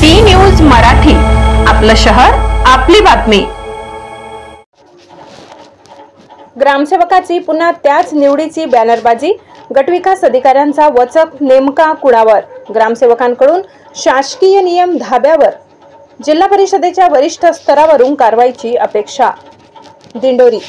D news Marathi, आपलं शहर आपली बातमी। ग्रामसेवकाची पुन्हा त्याच निवडीची बॅनरबाजी, गटविकास अधिकाऱ्यांचा वचक नेमका कुणावर? ग्रामसेवकांकडून शासकीय नियम धाब्यावर, जिल्हा परिषदेच्या वरिष्ठ स्तरावरून कारवाईची अपेक्षा। दिंडोरी।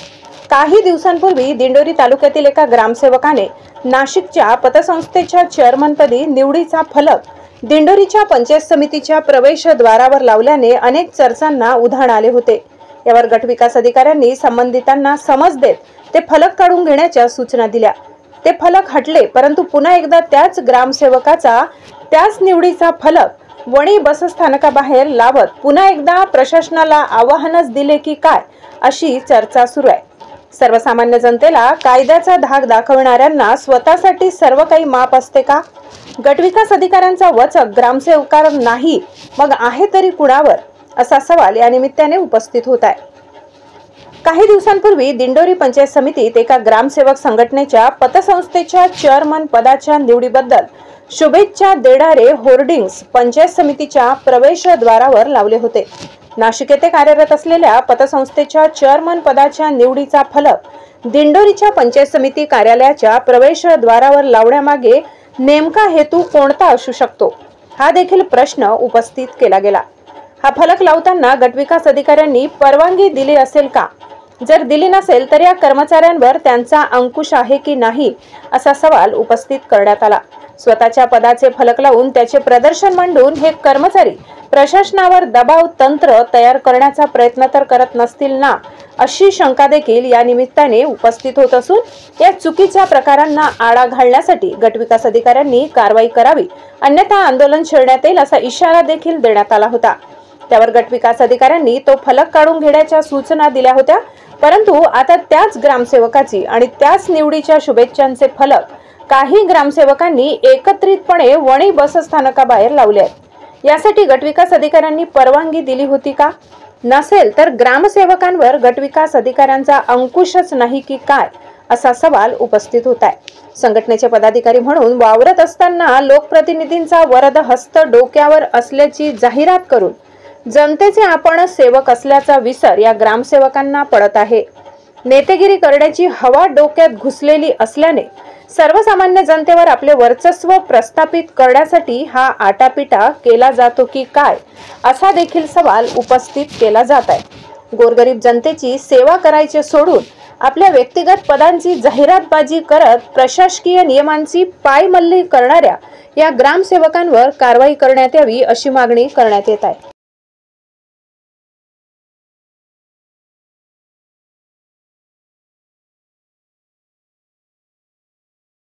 काही दिवसांपूर्वी दिंडोरी तालुक्यातील एका ग्रामसेवकाने नाशिकच्या पतसंस्थेच्या चेअरमनपदी निवडीचा फलक दिंडोरीच्या पंचायत समितीच्या प्रवेशद्वारावर लावल्याने अनेक चर्चांना उधाण आले होते। यावर गटविकास अधिकाऱ्यांनी संबंधितांना समज देत ते फलक काढून घेण्याच्या सूचना दिल्या। ते फलक हटले, परंतु पुन्हा एकदा त्याच ग्रामसेवकाचा त्याच निवडीचा फलक वणी बसस्थानकाबाहेर लावत पुन्हा एकदा प्रशासनाला आवाहनच दिले की काय, अशी चर्चा सुरू आहे। सर्वसामान्य जनतेला कायद्याचा धाक दाखवणाऱ्यांना स्वतःसाठी सर्व काही माप असते का? गटविकास अधिकाऱ्यांचा वचक ग्रामसेवकावर नाही, मग आहे तरी कुणावर, असा सवाल या निमित्ताने उपस्थित होत आहे। काही दिवसांपूर्वी दिंडोरी पंचायत समितीत एका ग्रामसेवक संघटनेच्या पतसंस्थेच्या चेअरमन पदाच्या निवडीबद्दल शुभेच्छा देणारे होर्डिंग्स पंचायत समितीच्या प्रवेशद्वारावर लावले होते। नाशिक येथे कार्यरत असलेल्या पतसंस्थेच्या चेअरमन पदाच्या निवडीचा फलक दिंडोरीच्या पंचायत समिती कार्यालयाच्या प्रवेशद्वारावर लावण्यामागे नेमका हेतू कोणता असू शकतो, हा देखील प्रश्न उपस्थित केला गेला। हा फलक लावताना गटविकास अधिकाऱ्यांनी परवानगी दिली असेल का? जर दिली नसेल तर या कर्मचाऱ्यांवर त्यांचा अंकुश आहे की नाही, असा सवाल उपस्थित करण्यात आला। स्वतःच्या पदाचे फलक लावून त्याचे प्रदर्शन मांडून हे कर्मचारी प्रशासनावर दबाव तंत्र तयार करण्याचा प्रयत्न तर करत नसतील ना, अशी शंका देखील या निमित्ताने उपस्थित होत असून या चुकीच्या प्रकारांना आळा घालण्यासाठी गटविकास अधिकाऱ्यांनी कारवाई करावी, अन्यथा आंदोलन छेडण्यात येईल असा इशारा देखील देण्यात आला होता। त्यावर गटविकास अधिकाऱ्यांनी तो फलक काढून घेण्याच्या सूचना दिल्या होत्या, परंतु आता त्याच ग्रामसेवकाची आणि त्याच निवडीच्या शुभेच्छांचे फलक काही ग्रामसेवकांनी एकत्रितपणे वणी बसस्थानकाबाहेर लावले आहेत। यासाठी गटविकास अधिकाऱ्यांनी परवानगी दिली होती का? नसेल तर ग्रामसेवकांवर गटविकास अधिकाऱ्यांचा अंकुशच नाही की काय, असा सवाल उपस्थित होत आहे। संघटनेचे पदाधिकारी म्हणून वावरत असताना लोकप्रतिनिधींचा वरद हस्त डोक्यावर असल्याची जाहिरात करून जनतेचे आपण सेवक असल्याचा विसर या ग्रामसेवकांना पडत आहे। नेतेगिरी करण्याची हवा डोक्यात घुसलेली असल्याने सर्वसामान्य जनतेवर आपले वर्चस्व प्रस्थापित करण्यासाठी हा आटापिटा केला जातो की काय, असा देखील सवाल उपस्थित केला जात आहे। गोरगरीब जनतेची सेवा करायचे सोडून आपल्या व्यक्तिगत पदांची जाहिरातबाजी करत प्रशासकीय नियमांची पायमल्ली करणाऱ्या या ग्रामसेवकांवर कारवाई करण्यात यावी, अशी मागणी करण्यात येत आहे।